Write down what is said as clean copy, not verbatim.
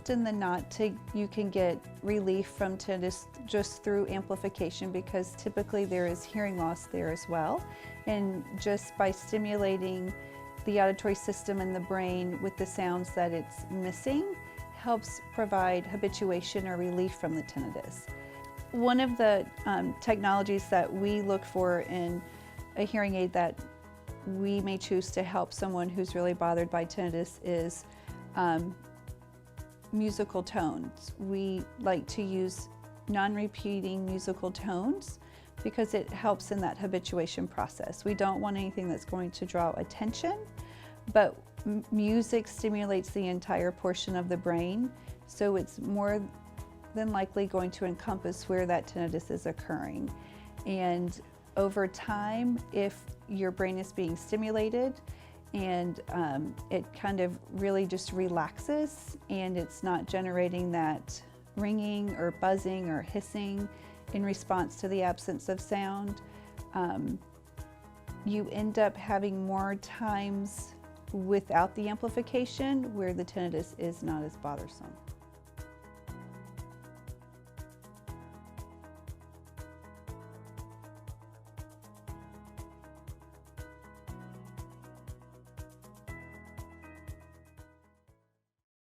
often than not, you can get relief from tinnitus just through amplification, because typically there is hearing loss there as well. And just by stimulating the auditory system in the brain with the sounds that it's missing helps provide habituation or relief from the tinnitus. One of the technologies that we look for in a hearing aid that we may choose to help someone who's really bothered by tinnitus is musical tones. We like to use non-repeating musical tones because it helps in that habituation process. We don't want anything that's going to draw attention, but music stimulates the entire portion of the brain, so it's more than likely going to encompass where that tinnitus is occurring. And over time, if your brain is being stimulated and it kind of really just relaxes and it's not generating that ringing or buzzing or hissing in response to the absence of sound, you end up having more times without the amplification where the tinnitus is not as bothersome.